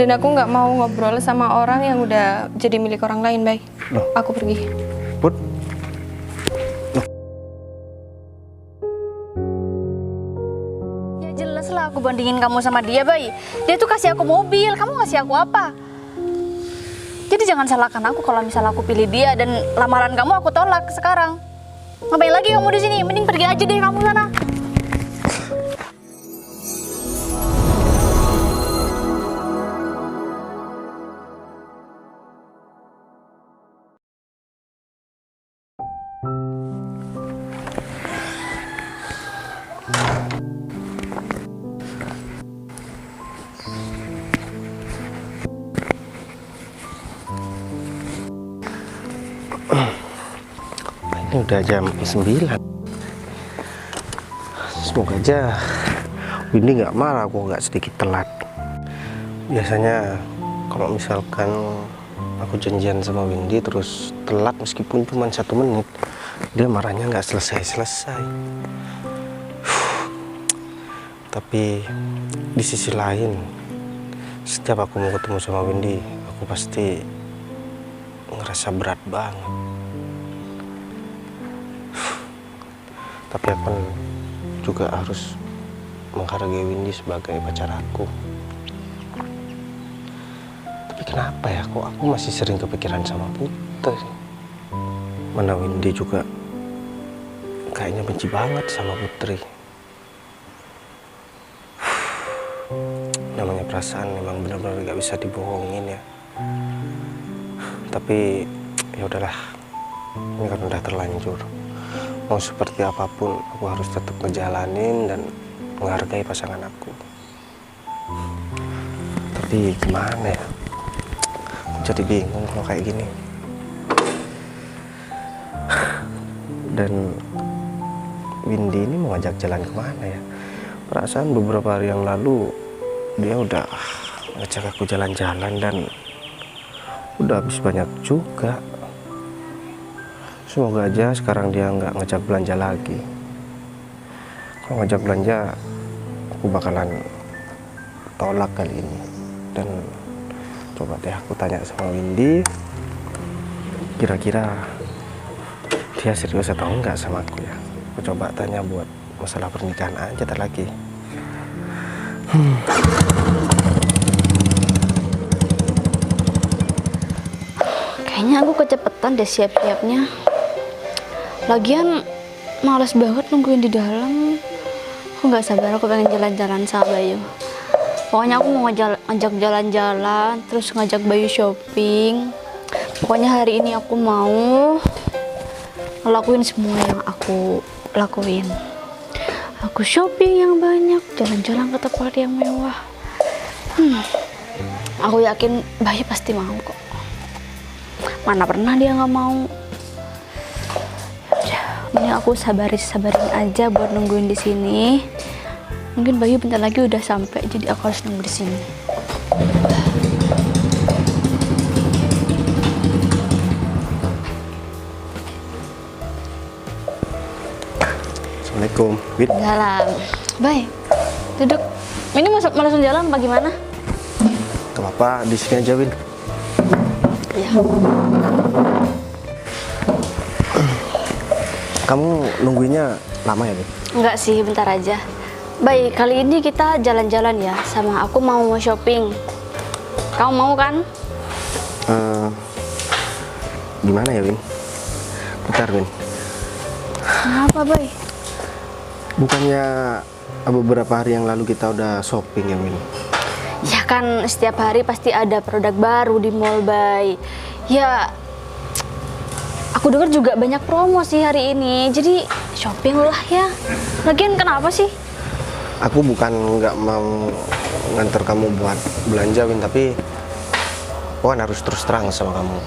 Dan aku nggak mau ngobrol sama orang yang udah jadi milik orang lain, Bay. Loh. Aku pergi. Put. Ya jelas lah aku bandingin kamu sama dia, Bay. Dia tuh kasih aku mobil, kamu ngasih aku apa? Jadi jangan salahkan aku kalau misalnya aku pilih dia dan lamaran kamu aku tolak sekarang. Ngapain lagi kamu di sini? Mending pergi aja deh kamu sana. Ini udah jam 9. Semoga aja Windy nggak marah aku nggak sedikit telat. Biasanya kalau misalkan aku janjian sama Windy terus telat meskipun cuma 1 menit, dia marahnya nggak selesai-selesai. Tapi di sisi lain, setiap aku mau ketemu sama Windy, aku pasti ngerasa berat banget. Tapi aku juga harus menghargai Windy sebagai pacar aku. Tapi kenapa ya kok aku masih sering kepikiran sama Putri? Mana Windy juga kayaknya benci banget sama Putri. Namanya perasaan memang benar-benar gak bisa dibohongin ya. Tapi ya udahlah, ini kan udah terlanjur. Mau seperti apapun, aku harus tetap ngejalanin dan menghargai pasangan aku. Tapi gimana ya? Aku jadi bingung kalau kayak gini. Dan Windy ini mau ngajak jalan kemana ya? Perasaan beberapa hari yang lalu dia udah ngajak aku jalan-jalan dan udah habis banyak juga. Semoga aja sekarang dia nggak ngajak belanja lagi. Kalau ngajak belanja, aku bakalan tolak kali ini. Dan coba deh aku tanya sama Windy, kira-kira dia serius atau enggak sama aku ya. Aku coba tanya buat masalah pernikahan aja ntar lagi. Kayaknya aku kecepatan deh siap-siapnya. Lagian males banget nungguin di dalam. Aku nggak sabar, aku pengen jalan-jalan sama Bayu. Pokoknya aku mau ngajak jalan-jalan, terus ngajak Bayu shopping. Pokoknya hari ini aku mau ngelakuin semua yang aku lakuin. Aku shopping yang banyak, jalan-jalan ke tempat yang mewah. Aku yakin Bayu pasti mau kok. Mana pernah dia nggak mau. Ini aku sabarin aja buat nungguin di sini. Mungkin Bayu bentar lagi udah sampai, jadi aku harus nunggu di sini. Assalamualaikum, Win. Jalan. Baik. Duduk. Ini mau langsung jalan apa gimana? Gak apa-apa, di sini aja, Win. Ya. Kamu nungguinnya lama ya, Win? Enggak sih, bentar aja. Baik, kali ini kita jalan-jalan ya. Sama aku mau shopping. Kamu mau kan? Gimana ya, Win? Bentar, Win. Kenapa, Bay? Bukannya beberapa hari yang lalu kita udah shopping ya, Win? Ya kan setiap hari pasti ada produk baru di mall, Bay. Ya, aku dengar juga banyak promo sih hari ini. Jadi shopping lah ya. Lagian kenapa sih? Aku bukan nggak mau nganter kamu buat belanja, Win, tapi aku kan harus terus terang sama kamu.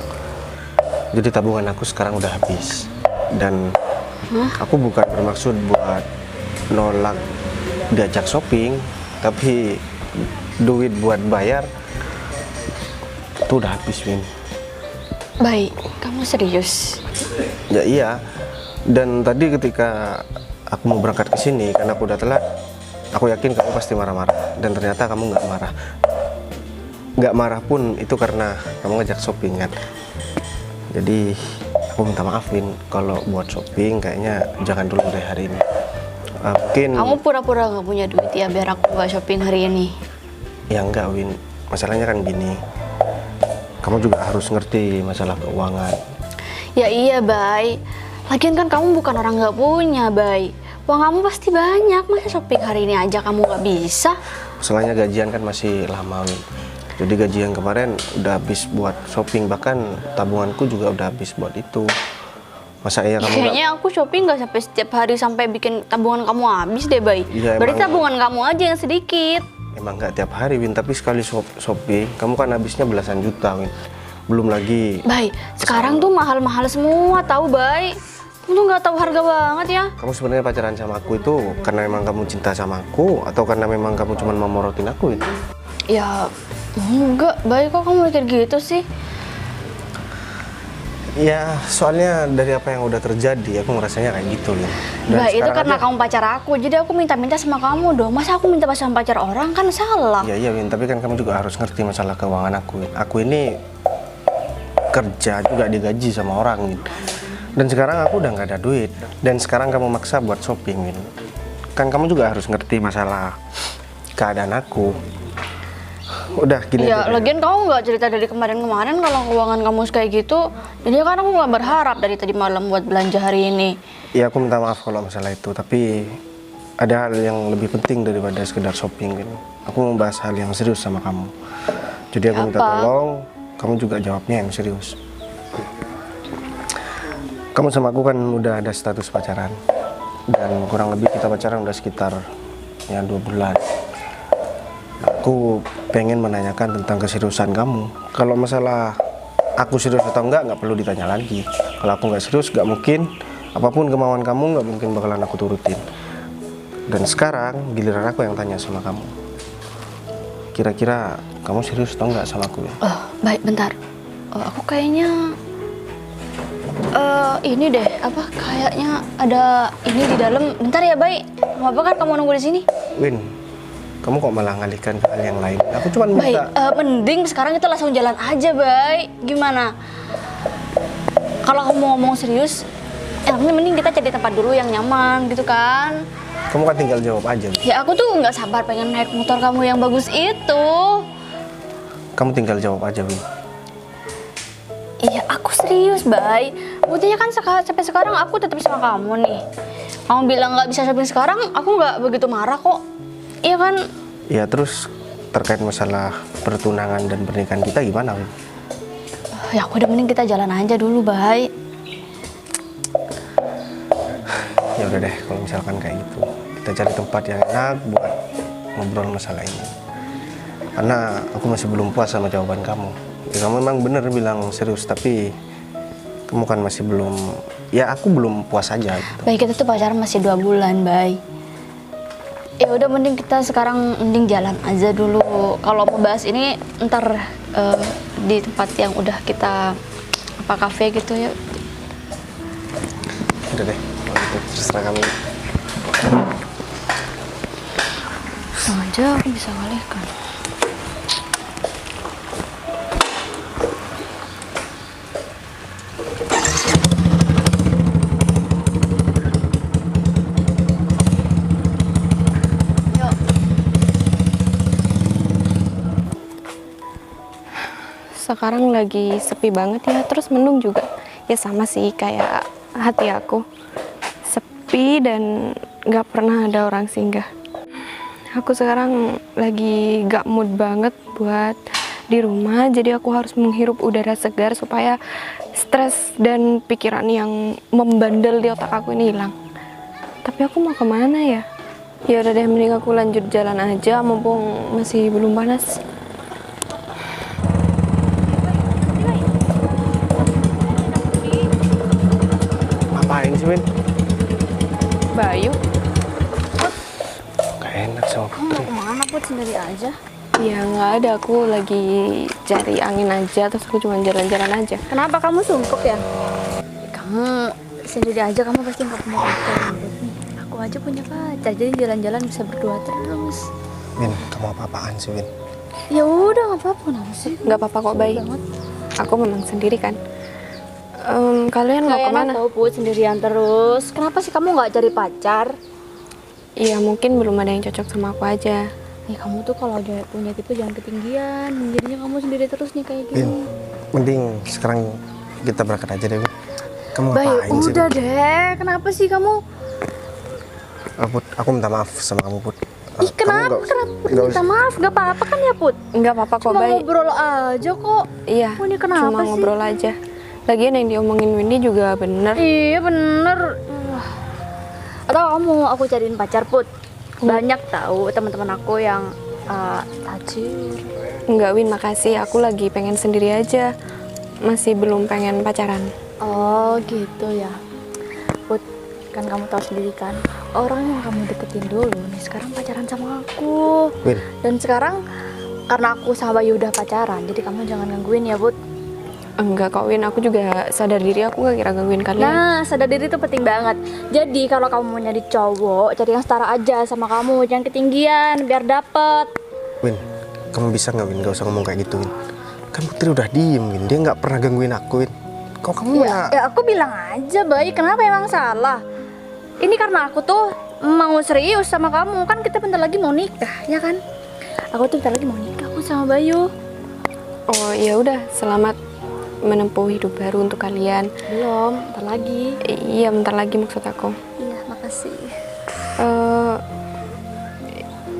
Jadi tabungan aku sekarang udah habis. Dan aku bukan bermaksud buat nolak diajak shopping, tapi duit buat bayar itu udah habis, Win. Baik, kamu serius? Ya iya. Dan tadi ketika aku mau berangkat ke sini karena aku udah telat, aku yakin kamu pasti marah-marah. Dan ternyata kamu nggak marah. nggak marah pun itu karena kamu ngajak shopping kan. Jadi aku minta maaf Win, kalau buat shopping kayaknya jangan dulu deh hari ini. Mungkin Kamu pura-pura nggak punya duit ya biar aku nggak shopping hari ini. ya enggak Win, masalahnya kan gini, kamu juga harus ngerti masalah keuangan. Ya iya, Bay. Lagian kan kamu bukan orang nggak punya, Bay. Uang kamu pasti banyak, masa shopping hari ini aja kamu nggak bisa? Masalahnya gajian kan masih lama Win. Jadi gaji yang kemarin udah habis buat shopping, bahkan tabunganku juga udah habis buat itu. Masa iya kamu nggak? Kayaknya aku shopping nggak sampai setiap hari sampai bikin tabungan kamu habis deh, Bay. Iya, Berarti emang. tabungan kamu aja yang sedikit. Emang nggak tiap hari Win, tapi sekali shopping kamu kan habisnya belasan juta Win. Belum lagi. Bay, sekarang tuh mahal-mahal semua tahu, Bay. Kamu tuh nggak tahu harga banget ya. Kamu sebenarnya pacaran sama aku itu karena memang kamu cinta sama aku atau karena memang kamu cuma mau morotin aku Win? Ya, enggak, Bay. Kok kamu mikir gitu sih? Ya soalnya dari apa yang udah terjadi aku ngerasanya kayak gitu Win. Dan Bay, itu sekarang karena aja- kamu pacar aku. Jadi aku minta-minta sama kamu dong. Masa aku minta sama pacar orang kan salah. Iya Win, tapi kan kamu juga harus ngerti masalah keuangan aku Win. Aku ini kerja juga digaji sama orang Win. Dan sekarang aku udah nggak ada duit. Dan sekarang kamu maksa buat shopping Win. Kan kamu juga harus ngerti masalah keadaan aku. Udah gini Ya, aja deh. lagian kamu nggak cerita dari kemarin-kemarin kalau keuangan kamu kayak gitu. Jadi kan aku nggak berharap dari tadi malam buat belanja hari ini. Ya aku minta maaf kalau masalah itu, tapi ada hal yang lebih penting daripada sekedar shopping Win. Aku mau bahas hal yang serius sama kamu. Jadi aku minta Apa? tolong, kamu juga jawabnya yang serius. Kamu sama aku kan udah ada status pacaran. Dan kurang lebih kita pacaran udah sekitar ya 2 bulan. Aku pengen menanyakan tentang keseriusan kamu. Kalau masalah aku serius atau nggak perlu ditanya lagi. Kalau aku nggak serius, nggak mungkin. Apapun kemauan kamu, nggak mungkin bakalan aku turutin. Dan sekarang giliran aku yang tanya sama kamu. Kira-kira kamu serius atau nggak sama aku ya? Oh, baik, bentar. Aku kayaknya ini deh, kayaknya ada ini di dalam. Bentar ya, Bay. Mau apa kan kamu nunggu di sini? Win, kamu kok malah ngalihkan ke hal yang lain? Aku cuma Bay, minta. mending sekarang kita langsung jalan aja, Bay. Gimana? Kalau kamu ngomong serius, mending kita cari tempat dulu yang nyaman gitu kan. Kamu kan tinggal jawab aja. Win. Ya aku tuh nggak sabar pengen naik motor kamu yang bagus itu. Kamu tinggal jawab aja, Win. Iya, aku serius, Bay. Buktinya kan sampai sekarang aku tetap sama kamu nih. Kamu bilang nggak bisa shopping sekarang, aku nggak begitu marah kok. Iya kan? Ya terus terkait masalah pertunangan dan pernikahan kita gimana, Win? Ya udah mending kita jalan aja dulu, Bay. Ya udah deh, kalau misalkan kayak gitu, kita cari tempat yang enak buat ngobrol masalah ini. Karena aku masih belum puas sama jawaban kamu. Ya, kamu memang bener bilang serius, tapi kamu kan masih belum. Ya aku belum puas aja. Gitu. Bay, kita tuh pacaran masih 2 bulan, Bay. Ya udah mending kita sekarang jalan aja dulu. Kalau mau bahas ini ntar di tempat yang udah kita kafe gitu ya. Udah deh, kalau gitu terserah kamu. Aja aku bisa ngalihkan. Sekarang lagi sepi banget ya, terus mendung juga. Ya sama sih kayak hati aku. Sepi dan gak pernah ada orang singgah. Aku sekarang lagi gak mood banget buat di rumah, jadi aku harus menghirup udara segar supaya stres dan pikiran yang membandel di otak aku ini hilang. Tapi aku mau kemana ya? Ya udah deh, mending aku lanjut jalan aja, mumpung masih belum panas. Ngapain sih, Win? Bayu? Gak enak sama Putri. Kemana Put, sendiri aja? Ya nggak ada, aku lagi cari angin aja, terus aku cuma jalan-jalan aja. Kenapa kamu sunggup ya? Kamu sendiri aja, kamu pasti nggak punya pacar. Aku aja punya pacar, jadi jalan-jalan bisa berdua terus. Win, kamu apa-apaan sih, Win? Ya udah nggak apa-apa, kenapa sih? Nggak apa-apa kok, Bay. Banget. Aku memang sendiri kan. Kalian mau Kayak kemana? enak tau Put sendirian terus. Kenapa sih kamu nggak cari pacar? Iya, mungkin belum ada yang cocok sama aku aja. Ya kamu tuh kalau udah punya tipe jangan ketinggian. Jadinya kamu sendiri terus nih kayak Win, gini. mending sekarang kita berangkat aja deh, Win. Kamu Bay, ngapain sih? udah Win? deh. Kenapa sih kamu? Put, aku minta maaf sama kamu, Put. Ih, kenapa? Kenapa minta maaf? Gak apa-apa kan ya, Put? Nggak apa-apa kok, Cuma Bay. ngobrol aja kok. Iya, Oh, ini kenapa cuma sih? ngobrol aja. Lagian yang diomongin Windy juga bener. Iya, bener. Atau kamu aku cariin pacar, Put? Banyak tahu teman-teman aku yang tajir. Enggak, Win, makasih. Aku lagi pengen sendiri aja. Masih belum pengen pacaran. Oh, gitu ya. Put, kan kamu tahu sendiri kan, orang yang kamu deketin dulu nih sekarang pacaran sama aku. Win, Dan sekarang karena aku sama Bayu udah pacaran, jadi kamu jangan gangguin ya, Put. Enggak kok, Win. Aku juga sadar diri. Aku gak kira gangguin kalian. Nah, sadar diri itu penting banget. Jadi kalau kamu mau nyari cowok, cari yang setara aja sama kamu, jangan ketinggian biar dapet. Win, kamu bisa nggak, Win? Gak usah ngomong kayak gitu, Win. Kan Putri udah diem, Win. Dia nggak pernah gangguin aku, Win. Kok kamu Ya aku bilang aja, baik. Kenapa emang salah? Ini karena aku tuh mau serius sama kamu. Kan kita bentar lagi mau nikah, ya kan? Aku tuh bentar lagi mau nikah aku sama Bayu. Oh, ya udah. Selamat menempuh hidup baru untuk kalian. Belum, bentar lagi. Iya, bentar lagi maksud aku. Iya, makasih. Eh,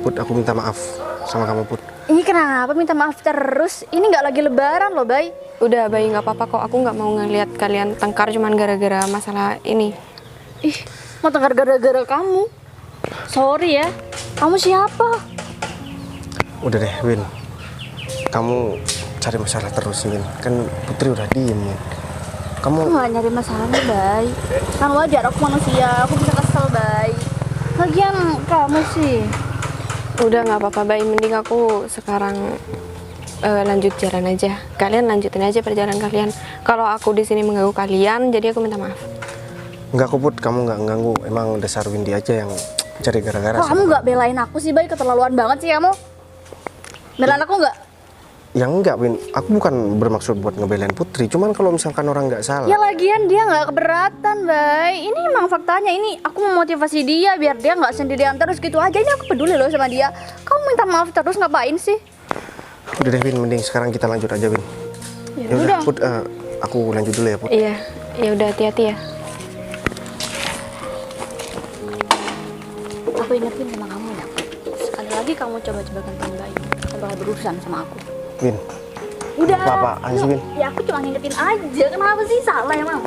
Put, aku minta maaf sama kamu, Put. Ini kenapa minta maaf terus? Ini nggak lagi lebaran loh, Bay. udah, Bay, nggak apa-apa kok. Aku nggak mau ngeliat kalian tengkar cuman gara-gara masalah ini. Ih, mau tengkar gara-gara kamu. Sorry ya. Kamu siapa? Udah deh, Win. Kamu cari masalah terus, Win. Kan Putri udah diem, Win. Aku Kamu nggak nyari masalah nih, Bay. Kan wajar, aku manusia. Aku bisa kesel, Bay. Lagian kamu sih. Udah, nggak apa-apa, Bay. Mending aku sekarang lanjut jalan aja. Kalian lanjutin aja perjalanan kalian. Kalau aku di sini mengganggu kalian, jadi aku minta maaf. nggak, kok, Put. Kamu nggak ganggu. Emang dasar Windy aja yang cari gara-gara. Kok kamu nggak belain aku sih, Bay? Keterlaluan banget sih kamu. Belain aku nggak? Ya enggak, Win. Aku bukan bermaksud buat ngebelain Putri. Cuman kalau misalkan orang nggak salah. Ya lagian dia nggak keberatan, Bay. Ini emang faktanya. Ini aku memotivasi dia biar dia nggak sendirian terus gitu aja. Ini aku peduli loh sama dia. Kamu minta maaf terus ngapain sih? Udah deh, Win. Mending sekarang kita lanjut aja, Win. Ya Ya udah, udah. Put. Aku lanjut dulu ya, Put. Iya, ya udah, hati-hati ya. Aku ingetin sama kamu ya. Sekali lagi kamu coba-coba tentang Bayu, kamu bakal berurusan sama aku. Win. Udah. Apa-apaan sih, Win? Ya aku cuma ngingetin aja. Kenapa sih salah emang?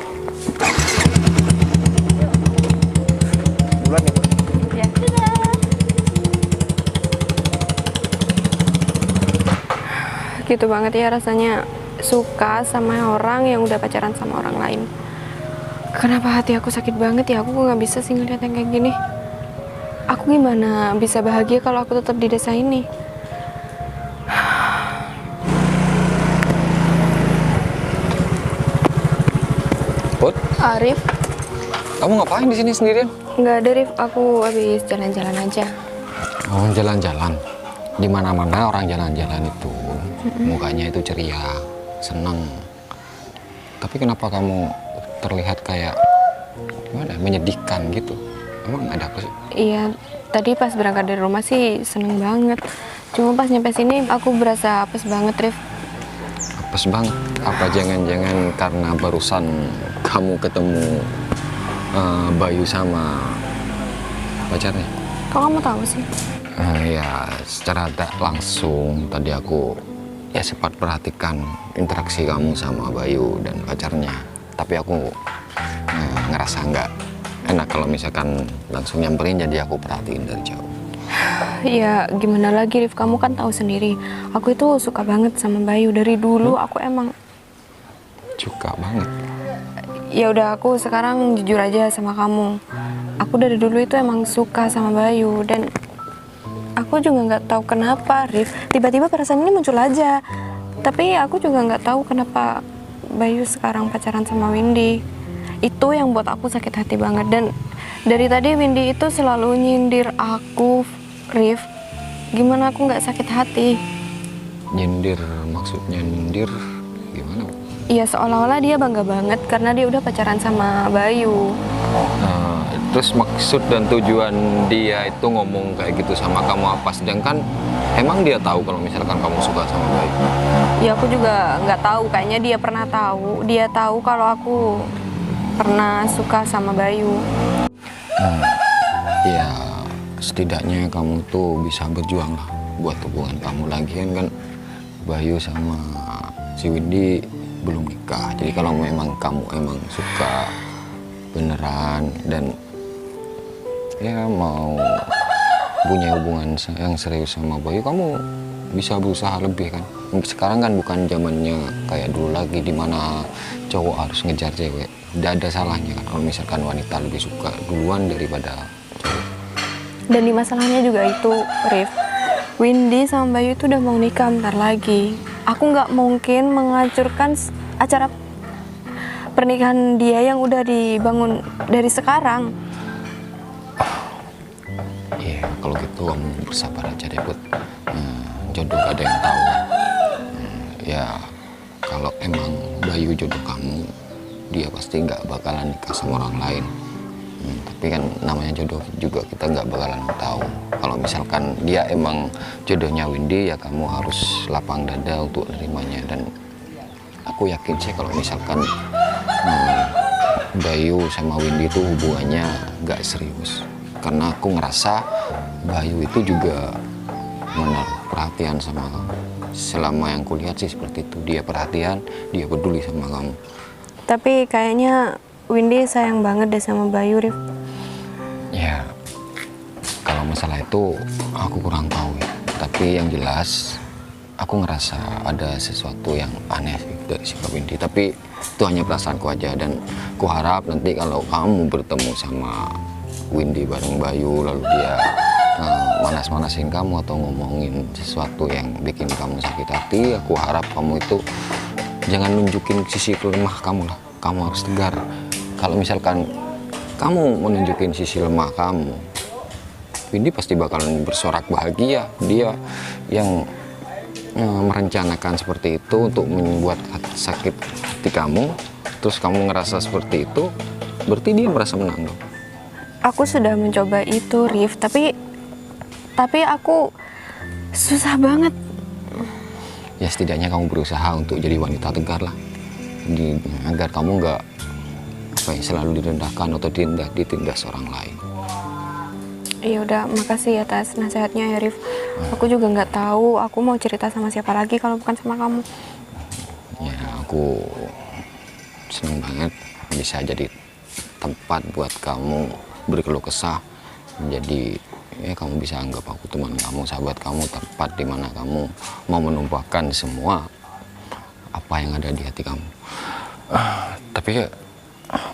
Duluan nih, Put. Ya. Gitu banget ya rasanya suka sama orang yang udah pacaran sama orang lain. Kenapa hati aku sakit banget ya? Aku nggak bisa sih ngeliat yang kayak gini. Aku gimana bisa bahagia kalau aku tetap di desa ini? Put, Arif, kamu ngapain di sini sendirian? nggak ada, Rif. Aku habis jalan-jalan aja. Oh, jalan-jalan. Di mana-mana orang jalan-jalan itu mukanya itu ceria, senang. Tapi kenapa kamu terlihat kayak gimana? Menyedihkan gitu? Emang ada apa sih? Iya, tadi pas berangkat dari rumah sih seneng banget. Cuma pas nyampe sini aku berasa apes banget, Rif. Apes banget. Apa jangan-jangan karena barusan kamu ketemu Bayu sama pacarnya? Kok kamu tahu sih? Ya, secara tak langsung tadi aku ya sempat perhatikan interaksi kamu sama Bayu dan pacarnya. Tapi aku ngerasa nggak enak kalau misalkan langsung nyamperin, jadi aku perhatiin dari jauh. Ya gimana lagi, Rif, kamu kan tahu sendiri. Aku itu suka banget sama Bayu dari dulu. Aku emang Suka banget. ya udah, aku sekarang jujur aja sama kamu. Aku dari dulu itu emang suka sama Bayu dan aku juga nggak tahu kenapa, Rif. Tiba-tiba perasaan ini muncul aja. Tapi aku juga nggak tahu kenapa Bayu sekarang pacaran sama Windy. Itu yang buat aku sakit hati banget. Dan dari tadi Windy itu selalu nyindir aku, Rif. Gimana aku nggak sakit hati? Nyindir, maksudnya nyindir gimana? Iya, seolah-olah dia bangga banget karena dia udah pacaran sama Bayu. Nah, terus maksud dan tujuan dia itu ngomong kayak gitu sama kamu apa? Sedangkan emang dia tahu kalau misalkan kamu suka sama Bayu? Ya aku juga nggak tahu, kayaknya dia pernah tahu. Dia tahu kalau aku pernah suka sama Bayu. Ya setidaknya kamu tuh bisa berjuang lah buat hubungan kamu lagi kan Bayu sama si Windy belum nikah. Jadi kalau memang kamu emang suka beneran dan ya mau punya hubungan yang serius sama Bayu, kamu bisa berusaha lebih kan. Sekarang kan bukan zamannya kayak dulu lagi dimana cowok harus ngejar cewek. Tidak ada salahnya kan kalau misalkan wanita lebih suka duluan daripada cowok. Dan di masalahnya juga itu, Rif, Windy sama Bayu itu udah mau nikah bentar lagi. Aku nggak mungkin menghancurkan acara pernikahan dia yang udah dibangun dari sekarang. Iya, kalau gitu kamu bersabar aja deh, Put. Jodoh gak ada yang tahu. Ya, kalau emang Bayu jodoh kamu, dia pasti nggak bakalan nikah sama orang lain. Tapi kan namanya jodoh juga kita nggak bakalan tahu. Kalau misalkan dia emang jodohnya Windy, ya kamu harus lapang dada untuk nerimanya. Dan aku yakin sih kalau misalkan Bayu sama Windy itu hubungannya nggak serius. Karena aku ngerasa Bayu itu juga menaruh perhatian sama kamu. Selama yang kulihat sih seperti itu. Dia perhatian, dia peduli sama kamu. Tapi kayaknya Windy sayang banget deh sama Bayu, Rif. Ya, kalau masalah itu aku kurang tahu ya. Tapi yang jelas aku ngerasa ada sesuatu yang aneh sih dari sikap Windy. Tapi itu hanya perasaanku aja, dan ku harap nanti kalau kamu bertemu sama Windy bareng Bayu lalu dia manas-manasin kamu atau ngomongin sesuatu yang bikin kamu sakit hati, aku harap kamu itu jangan nunjukin sisi lemah kamu lah. Kamu harus tegar. Kalau misalkan kamu menunjukin sisi lemah kamu, Windy pasti bakalan bersorak bahagia. Dia yang merencanakan seperti itu untuk membuat sakit hati kamu, terus kamu ngerasa seperti itu, berarti dia merasa menang dong. Aku sudah mencoba itu, Rif, tapi aku susah banget. Ya setidaknya kamu berusaha untuk jadi wanita tegar lah, agar kamu nggak selalu direndahkan atau ditindas orang lain. Ya udah, makasih atas nasihatnya ya, Rif. Aku juga nggak tahu aku mau cerita sama siapa lagi kalau bukan sama kamu. Ya aku seneng banget bisa jadi tempat buat kamu berkeluh kesah. Jadi ya kamu bisa anggap aku teman kamu, sahabat kamu, tempat dimana kamu mau menumpahkan semua apa yang ada di hati kamu. Tapi ya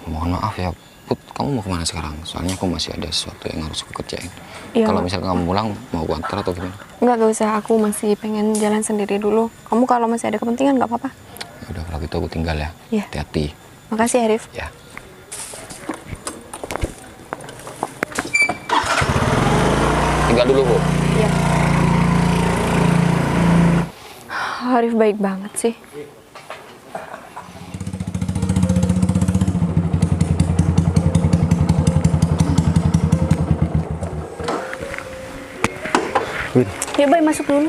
mohon maaf ya Put, kamu mau kemana sekarang? Soalnya aku masih ada sesuatu yang harus aku kerjain. Ya, kalau misalnya kamu pulang mau aku antar atau gimana? Nggak usah, aku masih pengen jalan sendiri dulu. Kamu kalau masih ada kepentingan nggak apa-apa. Ya udah kalau gitu aku tinggal ya. Iya. Hati-hati. Makasih ya, Rif. Ya. Tinggal dulu, Bu. Iya. Arif baik banget sih. Win, Ya Bay, masuk dulu.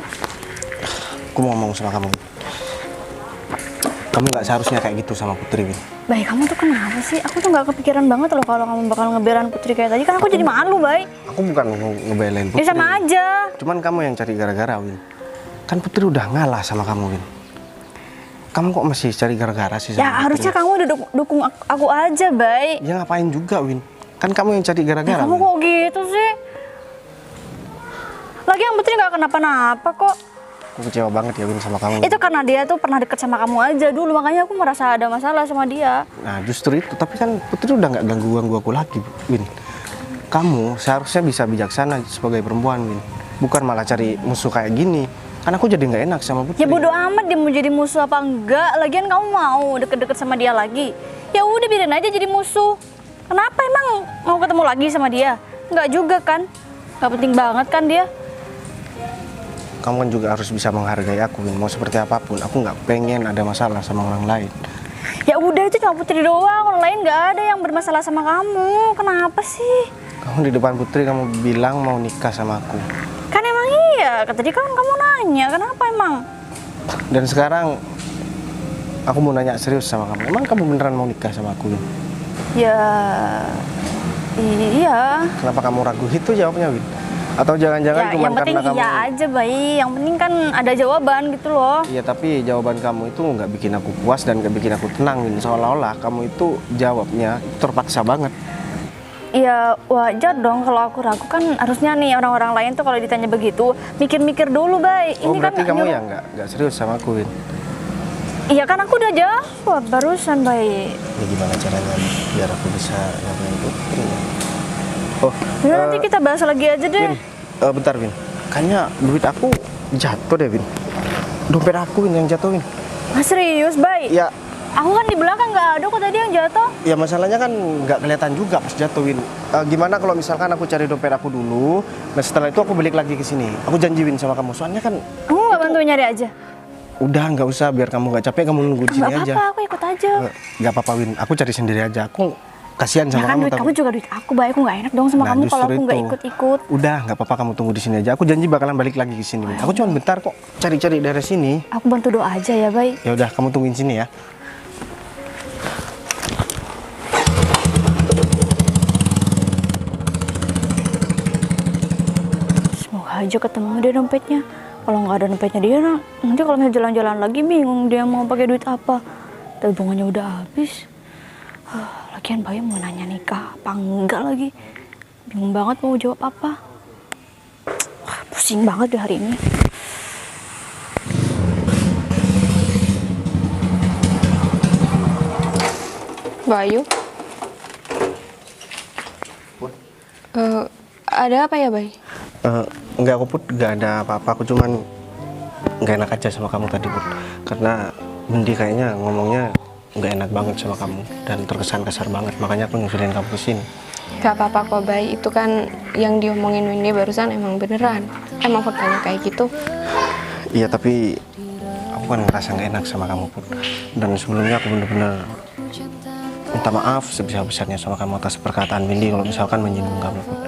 aku mau ngomong sama kamu. Kamu nggak seharusnya kayak gitu sama Putri, Win. Bay, kamu tuh kenapa sih? Aku tuh nggak kepikiran banget loh kalau kamu bakal ngebelain Putri kayak tadi. Kan aku jadi malu, Bay. Aku bukan ngebelain Putri. Ya sama aja. Cuman kamu yang cari gara-gara, Win. Kan Putri udah ngalah sama kamu, Win. Kamu kok masih cari gara-gara sih sama Ya Putri? harusnya kamu udah dukung aku aja, Bay. Ya ngapain juga, Win. Kan kamu yang cari gara-gara, Kamu Win. kok gitu sih? Lagi yang Putri nggak kenapa-napa kok. Aku kecewa banget ya, Win, sama kamu. Itu karena dia tuh pernah deket sama kamu aja dulu, makanya aku merasa ada masalah sama dia. Nah, justru itu. Tapi kan Putri udah nggak ganggu aku lagi, Win. Kamu seharusnya bisa bijaksana sebagai perempuan, Win. Bukan malah cari musuh kayak gini. Kan aku jadi nggak enak sama Putri. Ya bodo amat dia mau jadi musuh apa enggak. Lagian kamu mau deket-deket sama dia lagi. Ya udah biarin aja jadi musuh. Kenapa emang mau ketemu lagi sama dia? Enggak juga kan? Nggak penting banget kan dia? kamu kan juga harus bisa menghargai aku, Win. Mau seperti apapun, aku nggak pengen ada masalah sama orang lain. Ya udah, itu cuma Putri doang, orang lain nggak ada yang bermasalah sama kamu. Kenapa sih? Kamu di depan Putri kamu bilang mau nikah sama aku. Kan emang iya, tadi kan kamu nanya, kenapa emang? Dan sekarang aku mau nanya serius sama kamu. Emang kamu beneran mau nikah sama aku, Win? Ya, iya. Kenapa kamu ragu? Itu jawabnya, Win. Atau jangan-jangan Ya, cuma yang penting karena kamu... iya aja, bayi. Yang penting kan ada jawaban gitu loh. Iya, tapi jawaban kamu itu nggak bikin aku puas dan nggak bikin aku tenang, Win. Seolah-olah kamu itu jawabnya terpaksa banget. Ya wajar dong kalau aku ragu, kan harusnya nih orang-orang lain tuh kalau ditanya begitu mikir-mikir dulu, Bay. Oh, Ini berarti kan kamu nyuruh- ya nggak serius sama aku, Win? Iya kan aku udah jawab barusan, Bay. Ya gimana caranya biar aku bisa ngapain Putri ya? Oh, Ya, nanti kita bahas lagi aja deh. Win, bentar, Win. Kayaknya duit aku jatuh deh, Win. Dompet aku, Win, yang jatuh, Win. Mas serius, Bay? Ya, Aku kan di belakang nggak ada kok tadi yang jatuh. ya masalahnya kan nggak kelihatan juga pas jatuh, Win. Gimana kalau misalkan aku cari dompet aku dulu, nah setelah itu aku balik lagi ke sini. Aku janji, Win, sama kamu. Soalnya kan Kamu nggak bantu nyari aja? udah nggak usah, biar kamu nggak capek, kamu nunggu di sini Nggak aja. apa-apa, aku ikut aja. Nggak apa-apa, Win. Aku cari sendiri aja. Aku kasihan Ya sama kan kamu. duit tahu. kamu juga duit aku, Bay. Aku nggak enak dong sama Nah, kamu kalau justru aku nggak itu. ikut-ikut. Udah, nggak apa-apa, kamu tunggu di sini aja. Aku janji bakalan balik lagi ke sini, Win. Aku cuma bentar kok, cari-cari daerah sini. Aku bantu doa aja ya, Bay. Ya udah, kamu tungguin sini ya. Semoga aja ketemu deh dompetnya. Kalau nggak ada dompetnya dia, nanti kalau misalnya jalan-jalan lagi bingung dia mau pakai duit apa. Tabungannya udah habis. Lagian Bayu mau nanya nikah apa enggak lagi. Bingung banget mau jawab apa. Pusing banget deh hari ini. Bayu? Ada apa ya, Bay? Enggak, aku Put, nggak ada apa-apa. Aku cuman nggak enak aja sama kamu tadi, Put. Karena Windy kayaknya ngomongnya nggak enak banget sama kamu dan terkesan kasar banget. Makanya aku nyusulin kamu ke sini. Gak apa-apa kok, Bay. Itu kan yang diomongin Windy barusan emang beneran. Emang faktanya kayak gitu. Iya, tapi aku kan ngerasa nggak enak sama kamu, Put. Dan sebelumnya aku bener-bener minta maaf sebesar-besarnya sama kamu atas perkataan Windy kalau misalkan menyinggung kamu, Put.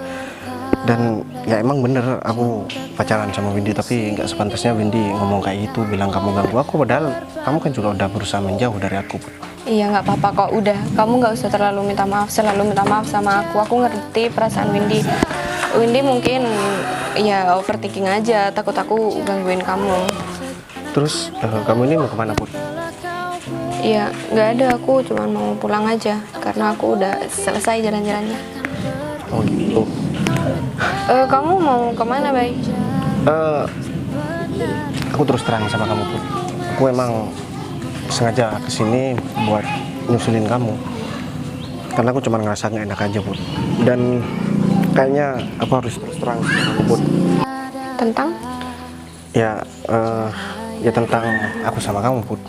Dan ya emang bener aku pacaran sama Windy, tapi nggak sepantasnya Windy ngomong kayak gitu, bilang kamu ganggu aku, padahal kamu kan juga udah berusaha menjauh dari aku, Put. Iya, nggak apa-apa kok. Udah, kamu nggak usah terlalu minta maaf, selalu minta maaf sama aku. Aku ngerti perasaan Windy. Windy mungkin ya overthinking aja, takut aku gangguin kamu. Terus kamu ini mau kemana, Put? Iya, nggak ada. Aku cuma mau pulang aja karena aku udah selesai jalan-jalannya. Oh gitu. Kamu mau kemana, Bay? Aku terus terang sama kamu, Put. Aku emang sengaja kesini buat nyusulin kamu. Karena aku cuma ngerasa nggak enak aja, Put. Dan kayaknya aku harus terus terang sama kamu, Put. Tentang? Ya tentang aku sama kamu, Put.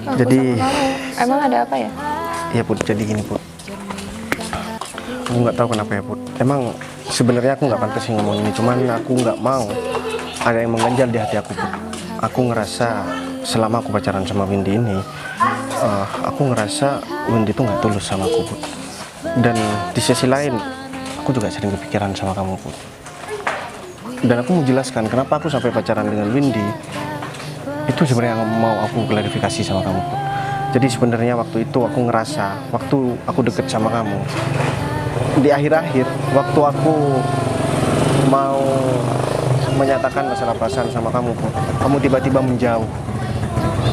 Aku Jadi, sama kamu. Emang ada apa ya? ya Put, jadi gini, Put. Aku nggak tahu kenapa ya, Put. Emang sebenarnya aku nggak pantas sih ngomong ini, cuman aku nggak mau ada yang mengganjal di hati aku, Put. Aku ngerasa selama aku pacaran sama Windy ini, aku ngerasa Windy itu nggak tulus sama aku, Put. Dan di sisi lain, aku juga sering kepikiran sama kamu, Put. Dan aku mau jelaskan kenapa aku sampai pacaran dengan Windy. Itu sebenarnya yang mau aku klarifikasi sama kamu, Put. Jadi sebenarnya waktu itu aku ngerasa, waktu aku deket sama kamu, di akhir-akhir, waktu aku mau menyatakan masalah perasaan sama kamu, Put, kamu tiba-tiba menjauh.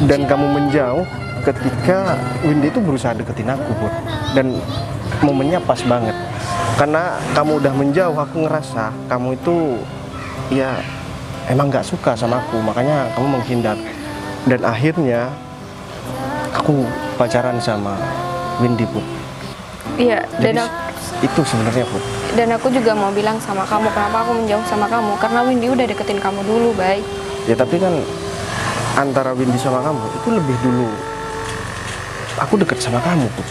Dan kamu menjauh ketika Windy itu berusaha deketin aku, Put. Dan momennya pas banget. Karena kamu udah menjauh, aku ngerasa kamu itu ya emang nggak suka sama aku, makanya kamu menghindar. Dan akhirnya aku pacaran sama Windy, Put. Iya, Jadi dan itu sebenarnya, Put. Dan aku juga mau bilang sama kamu kenapa aku menjauh sama kamu, karena Windy udah deketin kamu dulu, Bay. Ya tapi kan antara Windy sama kamu itu lebih dulu aku deket sama kamu, Put.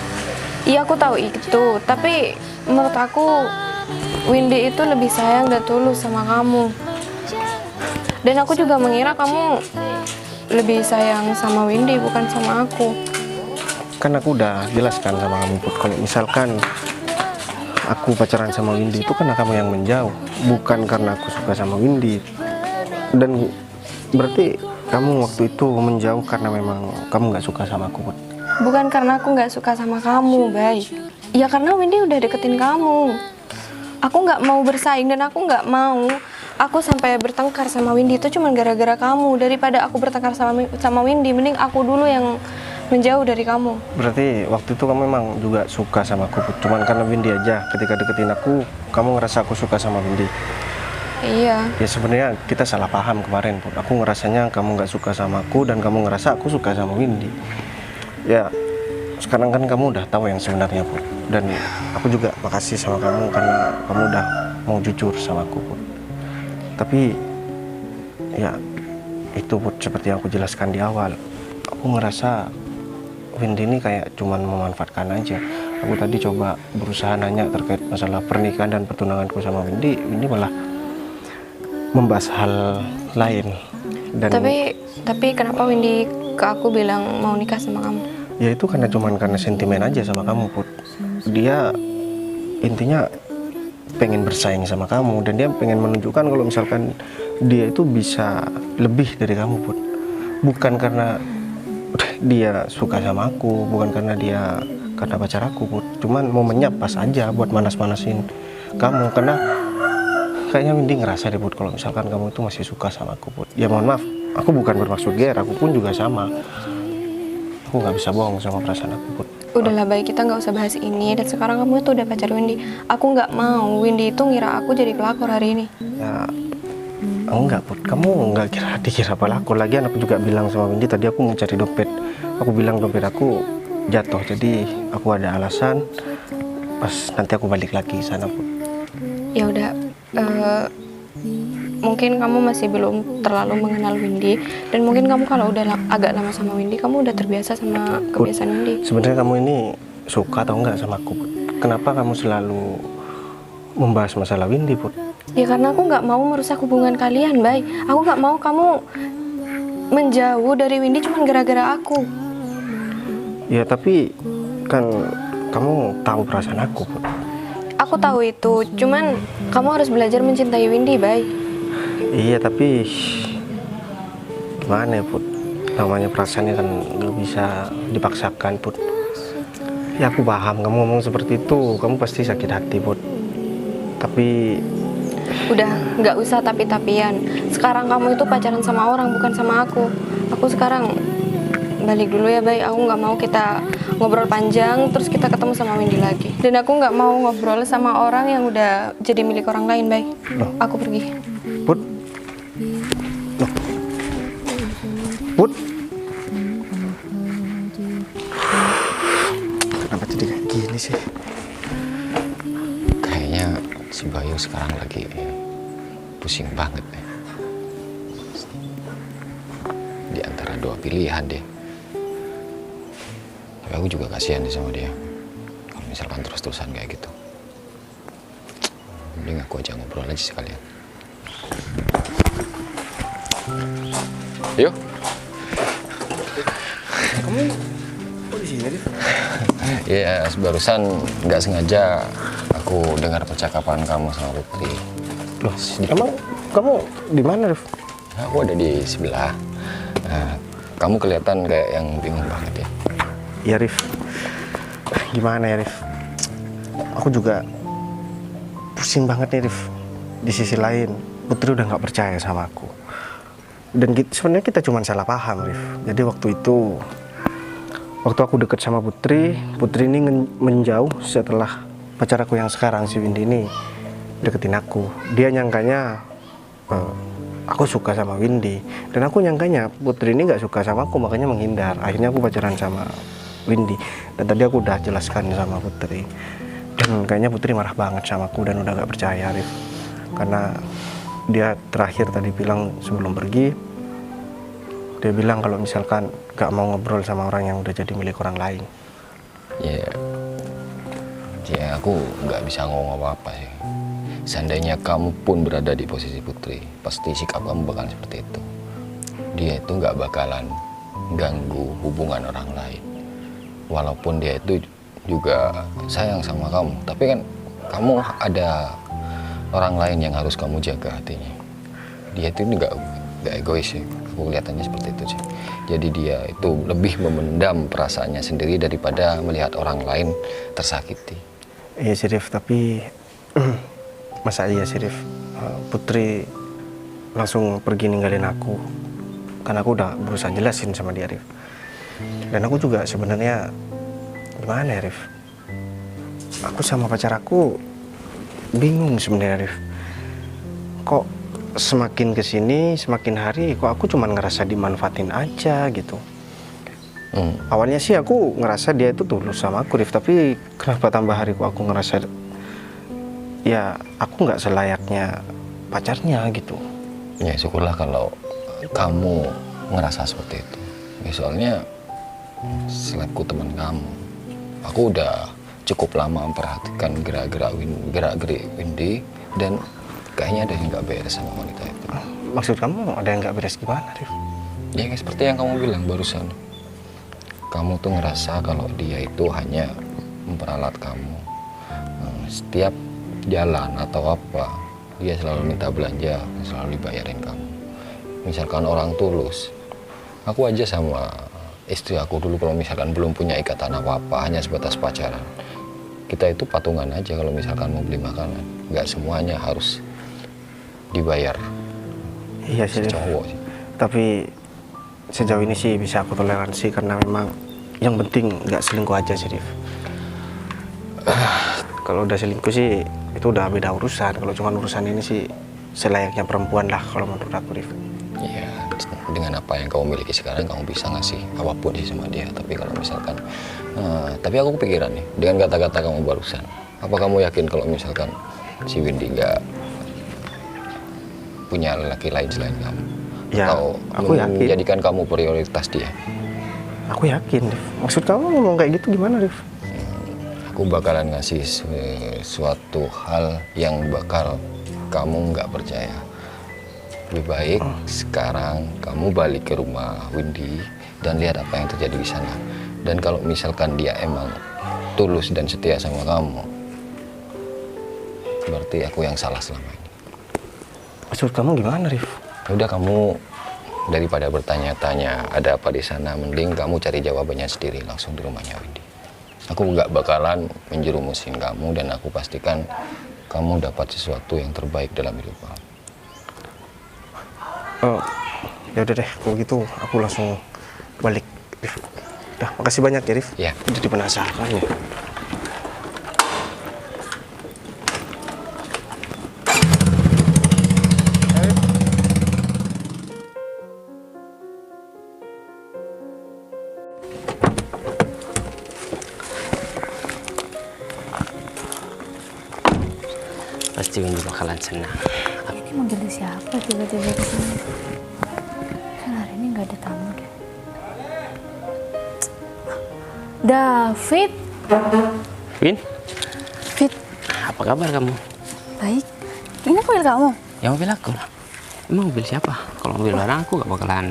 Iya, aku tahu itu, tapi menurut aku Windy itu lebih sayang dan tulus sama kamu. Dan aku juga mengira kamu lebih sayang sama Windy bukan sama aku. Kan aku udah jelaskan sama kamu Put, kalau misalkan aku pacaran sama Windy itu karena kamu yang menjauh, bukan karena aku suka sama Windy. Dan berarti kamu waktu itu menjauh karena memang kamu nggak suka sama aku Put. Bukan karena aku nggak suka sama kamu, Bay. Ya karena Windy udah deketin kamu. Aku nggak mau bersaing dan aku nggak mau aku sampai bertengkar sama Windy itu cuma gara-gara kamu. Daripada aku bertengkar sama Windy, mending aku dulu yang menjauh dari kamu. Berarti waktu itu kamu memang juga suka sama aku Put. Cuman karena Windy aja, ketika deketin aku, kamu ngerasa aku suka sama Windy. Iya. Ya sebenarnya kita salah paham kemarin Put. Aku ngerasanya kamu nggak suka sama aku dan kamu ngerasa aku suka sama Windy. Ya sekarang kan kamu udah tahu yang sebenarnya Put. Dan aku juga makasih sama kamu karena kamu udah mau jujur sama aku Put. Tapi ya itu Put, seperti yang aku jelaskan di awal, aku ngerasa Windy ini kayak cuman memanfaatkan aja. Aku tadi coba berusaha nanya terkait masalah pernikahan dan pertunanganku sama Windy, Windy malah membahas hal lain. Dan Tapi kenapa Windy ke aku bilang mau nikah sama kamu? ya itu karena sentimen aja sama kamu Put. Dia intinya pengen bersaing sama kamu dan dia pengen menunjukkan kalau misalkan dia itu bisa lebih dari kamu Put. Bukan karena dia suka sama aku, bukan karena pacar aku Put. Cuman momennya pas aja buat manas-manasin kamu, karena kayaknya Windy ngerasa deh Put kalau misalkan kamu itu masih suka sama aku Put. Ya mohon maaf, aku bukan bermaksud ger, aku pun juga sama. Aku nggak bisa bohong sama perasaan aku Put. Udahlah baik, kita nggak usah bahas ini. Dan sekarang kamu tuh udah pacar Windy. Aku nggak mau Windy itu ngira aku jadi pelakor hari ini. Ya enggak Put, kamu nggak dikira pelakor. Lagian aku juga bilang sama Windy tadi aku mau cari dompet. Aku bilang dompet aku jatuh, jadi aku ada alasan pas nanti aku balik lagi sana Put. Ya udah, mungkin kamu masih belum terlalu mengenal Windy, dan mungkin kamu kalau udah agak lama sama Windy, kamu udah terbiasa sama kebiasaan Windy. Sebenarnya kamu ini suka atau enggak sama aku Put? Kenapa kamu selalu membahas masalah Windy Put? Ya karena aku nggak mau merusak hubungan kalian, Bay. Aku nggak mau kamu menjauh dari Windy cuma gara-gara aku. Ya tapi kan kamu tahu perasaan aku Put. Aku tahu itu, cuman kamu harus belajar mencintai Windy, Bay. Iya tapi gimana ya Put? Namanya perasaannya kan nggak bisa dipaksakan Put. Ya aku paham kamu ngomong seperti itu, kamu pasti sakit hati Put. Tapi Udah, nggak usah tapi-tapian. Sekarang kamu itu pacaran sama orang, bukan sama aku. Aku sekarang balik dulu ya, Bay. Aku nggak mau kita ngobrol panjang, terus kita ketemu sama Windy lagi. Dan aku nggak mau ngobrol sama orang yang udah jadi milik orang lain, Bay. Loh. Aku pergi. Put, loh. Put, kenapa jadi kayak gini sih? Kayaknya si Bayu sekarang lagi pusing banget deh. Di antara dua pilihan deh. Tapi aku juga kasihan deh sama dia. Kalau misalkan terus-terusan kayak gitu. Mending aku aja ngobrol aja sekalian. Yuk. Kamu kok di sini, Rif? Ya, barusan nggak sengaja aku dengar percakapan kamu sama Putri. Loh, emang kamu di mana, Rif? Aku ada di sebelah. Nah, kamu kelihatan kayak yang bingung banget ya. Ya, Rif. Gimana ya, Rif? Aku juga pusing banget nih, Rif. Di sisi lain, Putri udah nggak percaya sama aku. Dan sebenarnya kita cuma salah paham, Rif. Jadi waktu aku deket sama Putri ini menjauh setelah pacar aku yang sekarang, si Windy ini deketin aku. Dia nyangkanya aku suka sama Windy, dan aku nyangkanya Putri ini nggak suka sama aku, makanya menghindar. Akhirnya aku pacaran sama Windy, dan tadi aku udah jelaskan sama Putri, dan kayaknya Putri marah banget sama aku dan udah nggak percaya, Rif. Karena dia terakhir tadi bilang sebelum pergi, dia bilang kalau misalkan gak mau ngobrol sama orang yang udah jadi milik orang lain. Ya aku nggak bisa ngomong apa-apa sih. Seandainya kamu pun berada di posisi Putri, pasti sikap kamu bakalan seperti itu. Dia itu nggak bakalan ganggu hubungan orang lain. Walaupun dia itu juga sayang sama kamu, tapi kan kamu ada orang lain yang harus kamu jaga hatinya. Dia itu nggak egois sih, aku kelihatannya seperti itu sih. Jadi dia itu lebih memendam perasaannya sendiri daripada melihat orang lain tersakiti. Iya sih Rif, tapi masa iya sih Rif, Putri langsung pergi ninggalin aku. Karena aku udah berusaha jelasin sama dia Rif. Dan aku juga sebenarnya gimana ya Rif, aku sama pacar aku bingung sebenarnya Rif. Kok semakin kesini semakin hari kok aku cuman ngerasa dimanfaatin aja gitu. Awalnya sih aku ngerasa dia itu tulus sama aku Rif, tapi kenapa tambah hari kok aku ngerasa ya aku nggak selayaknya pacarnya gitu. Ya syukurlah kalau kamu ngerasa seperti itu. Ya, soalnya selaku teman kamu, aku udah cukup lama memperhatikan gerak-gerik Windy, dan kayaknya ada yang nggak beres sama wanita itu. Maksud kamu ada yang nggak beres gimana Rif? Ya kayak seperti yang kamu bilang barusan. Kamu tuh ngerasa kalau dia itu hanya memperalat kamu. Setiap jalan atau apa, dia selalu minta belanja, selalu dibayarin kamu. Misalkan orang tulus, aku aja sama istri aku dulu kalau misalkan belum punya ikatan apa-apa, hanya sebatas pacaran, kita itu patungan aja kalau misalkan mau beli makanan. Nggak semuanya harus dibayar. Iya sih Rif. Cowok sih. Tapi sejauh ini sih bisa aku toleransi karena memang yang penting nggak selingkuh aja sih Rif. Kalau udah selingkuh sih itu udah beda urusan. Kalau cuma urusan ini sih selayaknya perempuan lah kalau menurut aku Rif. Iya, dengan apa yang kamu miliki sekarang kamu bisa ngasih apapun sih sama dia. Tapi kalau misalkan, tapi aku kepikiran nih dengan kata-kata kamu barusan. Apa kamu yakin kalau misalkan si Windy nggak punya laki lain selain kamu? Ya, Atau aku yakin. menjadikan kamu prioritas dia? Aku yakin Rif. Maksud kamu ngomong kayak gitu gimana Rif? Aku bakalan ngasih suatu hal yang bakal kamu nggak percaya. Lebih baik sekarang kamu balik ke rumah Windy dan lihat apa yang terjadi di sana. Dan kalau misalkan dia emang tulus dan setia sama kamu, berarti aku yang salah selama ini. Maksud kamu gimana Rif? Udah, kamu daripada bertanya-tanya ada apa di sana, mending kamu cari jawabannya sendiri langsung di rumahnya Windy. Aku nggak bakalan menjerumusin kamu dan aku pastikan kamu dapat sesuatu yang terbaik dalam hidup kamu. Oh, ya udah deh, kalau gitu aku langsung balik Rif. Udah, makasih banyak ya Rif. Ya. Jadi penasaran ya. Pasti Windy bakalan senang. Ini manggil siapa tiba-tiba ke sini? Kan hari ini nggak ada tamu deh. David. Win, Fit, apa kabar kamu? baik. Ini mobil kamu? Ya mobil aku. Emang mobil siapa? Kalau mobil orang aku gak bakalan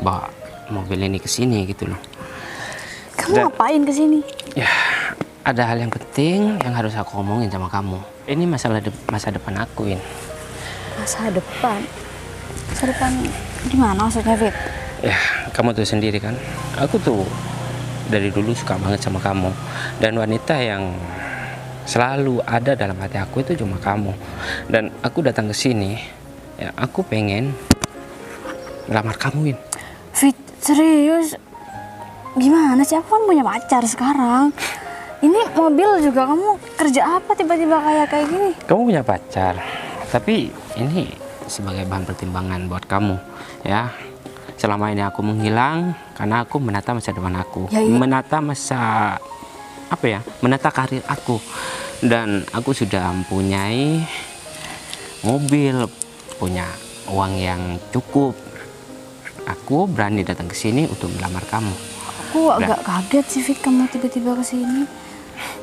bawa mobil ini ke sini gitu loh. Kamu ngapain ke sini? Ya, ada hal yang penting yang harus aku omongin sama kamu. Ini masa depan aku, Win. Masa depan. Masa depan gimana maksudnya, Fit? Ya, kamu tuh sendiri kan. Aku tuh dari dulu suka banget sama kamu. Dan wanita yang selalu ada dalam hati aku itu cuma kamu. Dan aku datang ke sini, ya aku pengen melamar kamu, Win. Fit, serius? Gimana sih? Aku kan punya pacar sekarang. Ini mobil juga kamu kerja apa tiba-tiba kayak gini? Kamu punya pacar, tapi ini sebagai bahan pertimbangan buat kamu, ya. Selama ini aku menghilang karena aku menata masa depan aku, Ya, iya. menata masa menata karir aku, dan aku sudah mempunyai mobil, punya uang yang cukup. Aku berani datang ke sini untuk melamar kamu. Aku agak kaget sih, Fit, kamu tiba-tiba ke sini.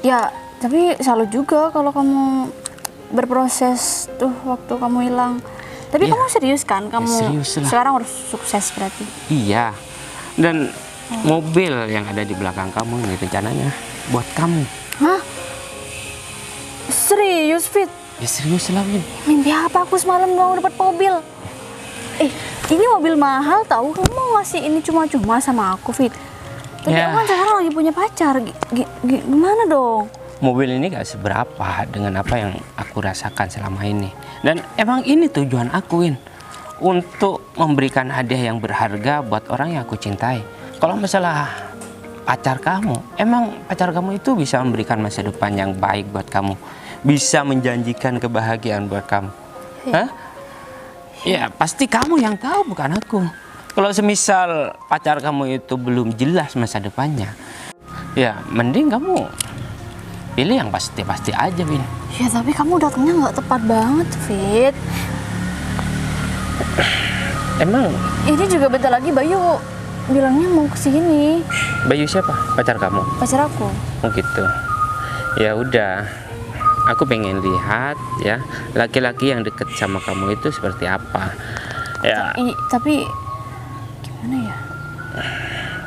Ya, tapi salut juga kalau kamu berproses tuh waktu kamu hilang. Tapi Iya. kamu serius kan? Kamu serius lah. sekarang harus sukses berarti. Iya. Dan mobil yang ada di belakang kamu ini rencananya buat kamu. Hah? Serius, Fit? Ya serius lah, Win. Mimpi apa aku semalam mau dapat mobil? Ini mobil mahal tahu, kamu mau ngasih ini cuma-cuma sama aku, Fit? Tapi Ya. aku kan sekarang lagi punya pacar. Gimana dong? Mobil ini gak seberapa dengan apa yang aku rasakan selama ini. Dan emang ini tujuan aku, Win. Untuk memberikan hadiah yang berharga buat orang yang aku cintai. Kalau masalah pacar kamu, emang pacar kamu itu bisa memberikan masa depan yang baik buat kamu. Bisa menjanjikan kebahagiaan buat kamu. Hah? Ya pasti kamu yang tahu, bukan aku. Kalau semisal pacar kamu itu belum jelas masa depannya, ya mending kamu pilih yang pasti-pasti aja, Win. Ya tapi kamu datangnya nggak tepat banget, Fit. Emang Ini juga bentar lagi Bayu bilangnya mau kesini, Bayu siapa? Pacar kamu? pacar aku. Oh gitu. Ya udah, aku pengen lihat ya laki-laki yang deket sama kamu itu seperti apa. Ya Tapi gimana ya?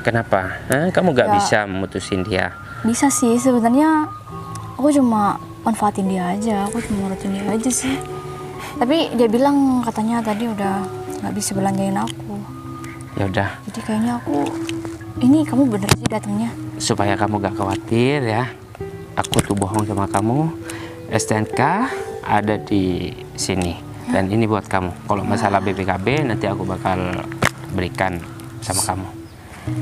kenapa? Hah? Kamu gak Ya. bisa memutusin dia? Bisa sih sebenarnya. Aku cuma manfaatin dia aja, aku cuma nurutin dia aja sih. Tapi dia bilang katanya tadi udah nggak bisa belanjain aku. Ya udah, Jadi kayaknya ini kamu bener sih datangnya. supaya kamu gak khawatir ya. Aku tuh bohong sama kamu. STNK ada di sini dan ini buat kamu. Kalau masalah BPKB nanti aku bakal berikan sama kamu.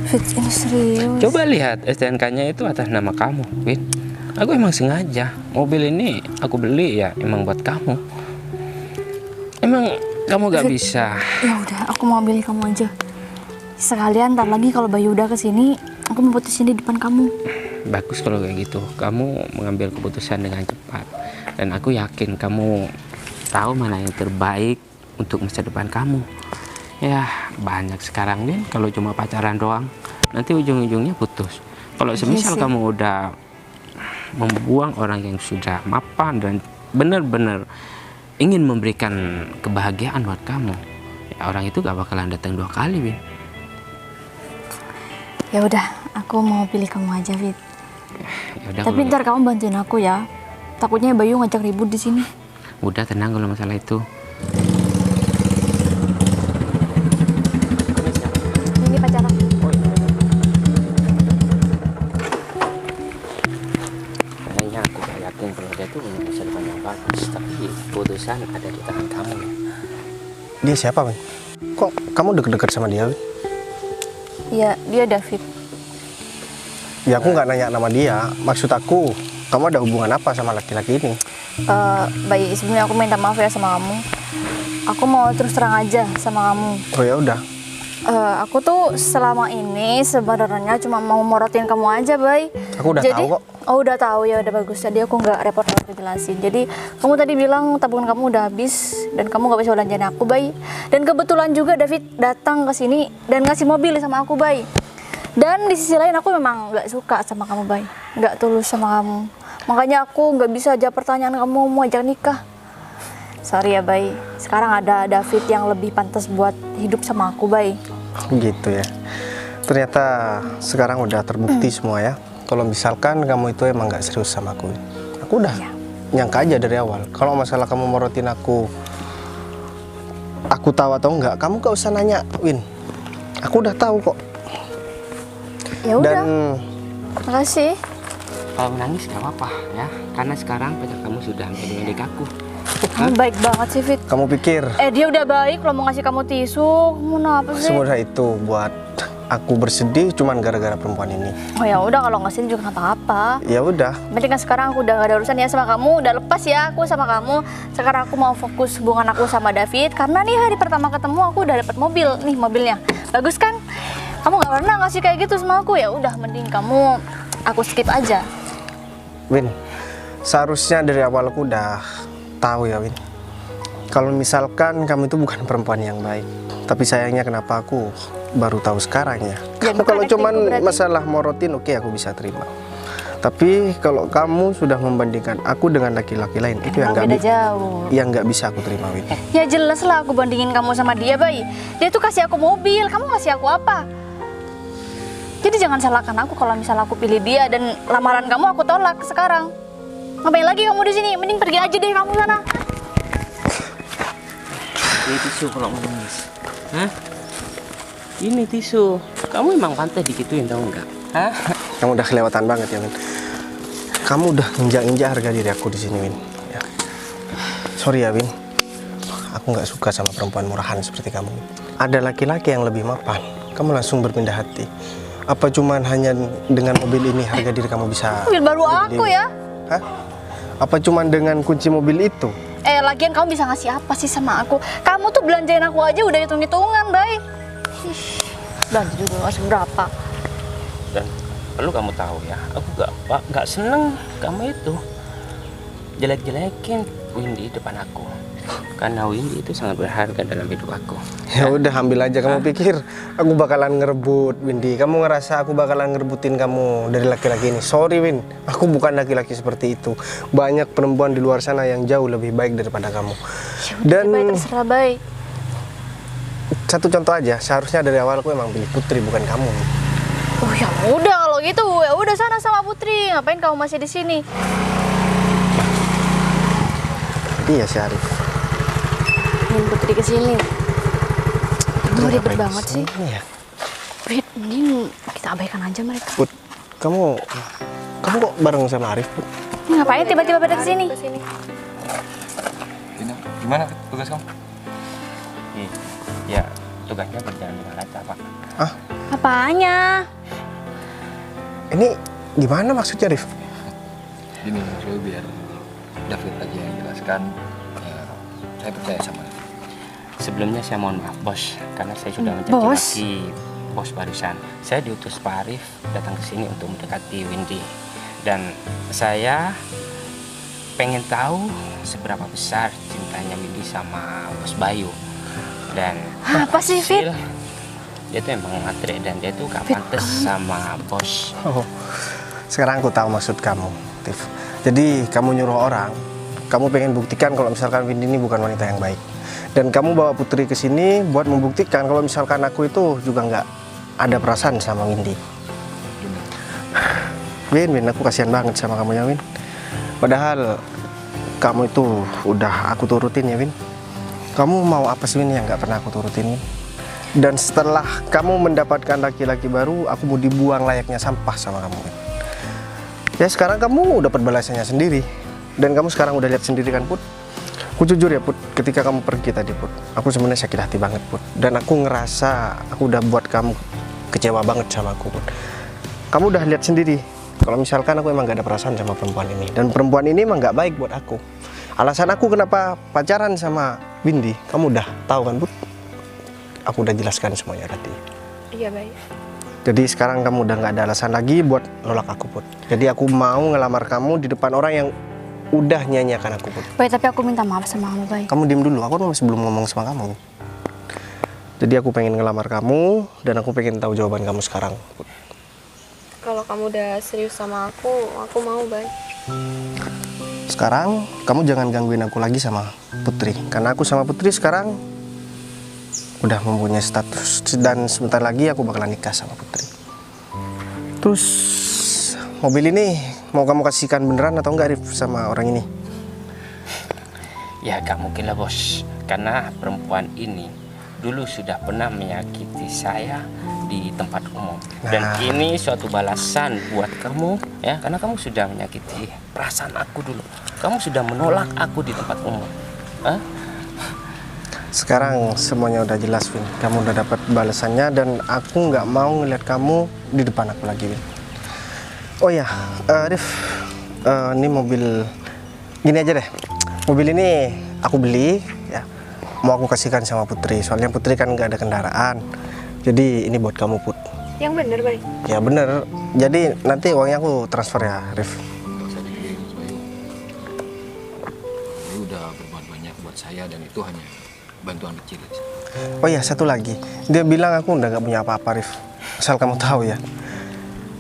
Fit, ini serius. Coba lihat STNK-nya itu atas nama kamu, Win. Aku emang sengaja mobil ini aku beli ya emang buat kamu. Emang kamu gak bisa. Ya udah, aku mau ambil kamu aja. Sekalian ntar lagi kalau Bayu udah kesini, aku mau putusin di depan kamu. Bagus kalau kayak gitu. Kamu mengambil keputusan dengan cepat. Dan aku yakin kamu tahu mana yang terbaik untuk masa depan kamu. Ya banyak sekarang nih kalau cuma pacaran doang, nanti ujung-ujungnya putus. Kalau semisal sih. kamu udah membuang orang yang sudah mapan dan benar-benar ingin memberikan kebahagiaan buat kamu, ya orang itu gak bakalan datang dua kali, Win. Ya udah, aku mau pilih kamu aja, Fit. Ya udah, Tapi ntar kamu bantuin aku ya. Takutnya Bayu ngajak ribut di sini. udah tenang kalau masalah itu. Ini pacar aku. Kayaknya aku gak yakin kalau dia tuh punya masa depan yang bagus, tapi keputusan ada di tangan kamu. Dia siapa, Win? Kok kamu deket-deket sama dia, Win? Iya, dia David. Ya aku nggak nanya nama dia. Maksud aku, kamu ada hubungan apa sama laki-laki ini? Bayi, sebelumnya aku minta maaf ya sama kamu. Aku mau terus terang aja sama kamu. Oh ya udah. Aku tuh selama ini sebenarnya cuma mau morotin kamu aja, Bay. Aku udah tahu kok. Oh, udah tahu ya, udah bagus. Tadi aku nggak repot-repot jelasin. Jadi kamu tadi bilang tabungan kamu udah habis dan kamu nggak bisa belanjain aku, Bay. Dan kebetulan juga David datang ke sini dan ngasih mobil sama aku, Bay. Dan di sisi lain aku memang nggak suka sama kamu, Bay. Nggak tulus sama kamu. Makanya aku nggak bisa jawab pertanyaan kamu mau ajak nikah. Sorry ya, Bay. Sekarang ada David yang lebih pantas buat hidup sama aku, Bay. Gitu ya. Ternyata sekarang udah terbukti semua ya. Kalau misalkan kamu itu emang nggak serius sama aku, aku udah nyangka aja dari awal. Kalau masalah kamu morotin aku tahu atau enggak, kamu gak usah nanya, Win. Aku udah tahu kok. Ya udah. Dan Makasih. Kalau menangis gak apa-apa ya, karena sekarang pacar kamu sudah menjadi milik aku. Kamu baik banget sih, Fit. kamu pikir Dia udah baik lo mau ngasih kamu tisu. Kamu kenapa sih? semudah itu buat aku bersedih cuman gara-gara perempuan ini? Oh ya udah, kalau ngasih juga nggak apa-apa. Ya udah. Penting kan sekarang aku udah gak ada urusan ya sama kamu, udah lepas ya aku sama kamu. Sekarang aku mau fokus hubungan aku sama David karena nih hari pertama ketemu aku udah dapat mobil. Nih mobilnya. Bagus kan? Kamu nggak pernah ngasih kayak gitu sama aku, ya udah mending kamu aku skip aja. Win, seharusnya dari awal aku udah tahu ya, Win. Kalau misalkan kamu itu bukan perempuan yang baik. Tapi sayangnya kenapa aku baru tahu sekarang ya. Ya, bukan Kalau acting cuman berarti. masalah morotin, oke aku bisa terima. Tapi kalau kamu sudah membandingkan aku dengan laki-laki lain, itu yang Beda nggak jauh. yang nggak bisa aku terima, Win. Ya jelas lah aku bandingin kamu sama dia, Bay. Dia tuh kasih aku mobil, kamu kasih aku apa? Jadi jangan salahkan aku kalau misalnya aku pilih dia dan lamaran kamu aku tolak sekarang. Ngapain lagi kamu di sini? Mending pergi aja deh kamu sana. Ini tisu kalau mau nangis. Hah? Ini tisu. Kamu emang pantas digituin tau enggak? Hah? Kamu udah kelewatan banget ya, Win. Kamu udah injak-injak harga diri aku di sini, Win. Ya. Sorry ya, Win. Aku nggak suka sama perempuan murahan seperti kamu. Ada laki-laki yang lebih mapan. Kamu langsung berpindah hati. Apa cuman hanya dengan mobil ini harga diri kamu bisa? Mobil baru aku ya. Hah? Apa cuman dengan kunci mobil itu? Lagian kamu bisa ngasih apa sih sama aku? Kamu tuh belanjain aku aja udah hitung-hitungan, Bay. Belanja juga nggak seberapa. Dan perlu kamu tahu ya, aku gak seneng kamu itu jelek-jelekin Windy depan aku. Karena Windy itu sangat berharga dalam hidup aku. Ya udah ambil aja. Kamu pikir aku bakalan ngerebut, Windy? Kamu ngerasa aku bakalan ngerebutin kamu dari laki-laki ini? Sorry, Win. Aku bukan laki-laki seperti itu. Banyak perempuan di luar sana yang jauh lebih baik daripada kamu. Dan Bay, terserah, Bay. satu contoh aja, seharusnya dari awal aku emang pilih Putri bukan kamu. Oh ya udah kalau gitu, ya udah sana sama Putri. Ngapain kamu masih di sini? Iya si Arif. Ingin Putri ke sini. Kamu ribet Ngapain banget sih. kesini ya? Wait, mending kita abaikan aja mereka. Put, kamu kok bareng sama Arif, Put? Ini ngapain tiba-tiba pada ke sini? Gimana tugas kamu? Ya, tugasnya berjalan dengan lancar, Pak. Ah, Apanya? ini gimana maksudnya, Arif? Gini, dulu biar David aja yang jelaskan. Ya, saya percaya sama dia. Sebelumnya saya mohon maaf, Bos, karena saya sudah mencaci Bos? maki Bos barusan. Saya diutus Pak Arif datang ke sini untuk mendekati Windy. Dan saya pengen tahu seberapa besar cintanya Windy sama Bos Bayu. Dan Apa sih, Fit? hasil, dia tuh emang matre dan dia tuh gak pantas sama Bos. Oh, sekarang aku tahu maksud kamu, Tif. Jadi kamu nyuruh orang, kamu pengen buktikan kalau misalkan Windy ini bukan wanita yang baik. Dan kamu bawa Putri ke sini buat membuktikan kalau misalkan aku itu juga nggak ada perasaan sama Windy. Win, aku kasihan banget sama kamu ya, Win. Padahal kamu itu udah aku turutin ya, Win. Kamu mau apa sih, Win, yang nggak pernah aku turutin, Win? Dan setelah kamu mendapatkan laki-laki baru, aku mau dibuang layaknya sampah sama kamu, Win. Ya sekarang kamu dapat balasannya sendiri. Dan kamu sekarang udah lihat sendiri kan, Put? Aku jujur ya, Put, ketika kamu pergi tadi, Put, aku sebenarnya sakit hati banget, Put. Dan aku ngerasa aku udah buat kamu kecewa banget sama aku, Put. Kamu udah lihat sendiri kalau misalkan aku emang gak ada perasaan sama perempuan ini. Dan perempuan ini emang gak baik buat aku. Alasan aku kenapa pacaran sama Windy, kamu udah tahu kan, Put? Aku udah jelaskan semuanya tadi. Iya, baik. Jadi sekarang kamu udah gak ada alasan lagi buat nolak aku, Put. Jadi aku mau ngelamar kamu di depan orang yang udah nyanyiakan aku, Put. Bay, tapi aku minta maaf sama kamu, Bay. Kamu diem dulu, aku masih belum ngomong sama kamu. Jadi aku pengen ngelamar kamu dan aku pengen tahu jawaban kamu sekarang, Put. Kalau kamu udah serius sama aku mau, baik. Sekarang kamu jangan gangguin aku lagi sama Putri, karena aku sama Putri sekarang udah mempunyai status dan sebentar lagi aku bakalan nikah sama Putri. Terus mobil ini mau kamu kasihkan beneran atau enggak, Rif, sama orang ini? Ya gak mungkin lah, Bos. Karena perempuan ini dulu sudah pernah menyakiti saya di tempat umum. Dan ini suatu balasan buat kamu ya, karena kamu sudah menyakiti perasaan aku dulu. Kamu sudah menolak aku di tempat umum. Hah? Sekarang semuanya udah jelas, Win. Kamu udah dapat balasannya dan aku nggak mau ngeliat kamu di depan aku lagi, Win. Oh ya, Rif, ini mobil gini aja deh. Mobil ini aku beli, ya. Mau aku kasihkan sama Putri. Soalnya Putri kan nggak ada kendaraan. Jadi ini buat kamu, Put. Yang bener, baik. Ya bener. Jadi nanti uangnya aku transfer ya, Rif. Ini udah berbuat banyak buat saya dan itu hanya bantuan kecil. Oh ya, satu lagi. Dia bilang aku udah nggak punya apa-apa, Rif. Asal kamu tahu ya.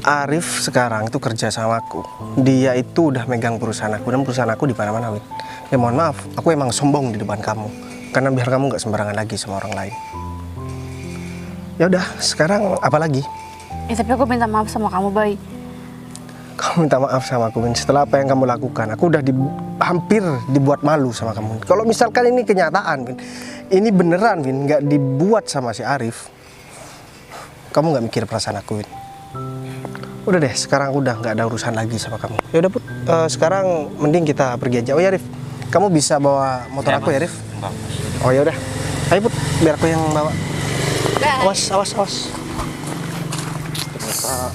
Arif sekarang itu kerja sama aku. Dia itu udah megang perusahaan aku dan perusahaan aku di mana-mana, Win. Ya mohon maaf, aku emang sombong di depan kamu. Karena biar kamu nggak sembarangan lagi sama orang lain. Ya udah, sekarang apa lagi? Ya tapi aku minta maaf sama kamu, Bay. Kamu minta maaf sama aku, Win. Setelah apa yang kamu lakukan, aku udah hampir dibuat malu sama kamu. Kalau misalkan ini kenyataan, Win, ini beneran, Win, nggak dibuat sama si Arif, kamu nggak mikir perasaan aku, Win. Udah deh, sekarang aku udah nggak ada urusan lagi sama kamu. Ya udah, Put, sekarang mending kita pergi aja. Oh ya, Rif, kamu bisa bawa motor aku ya, Rif? Oh ya udah, ayo Put, biar aku yang bawa. Awas, awas, awas. Ternyata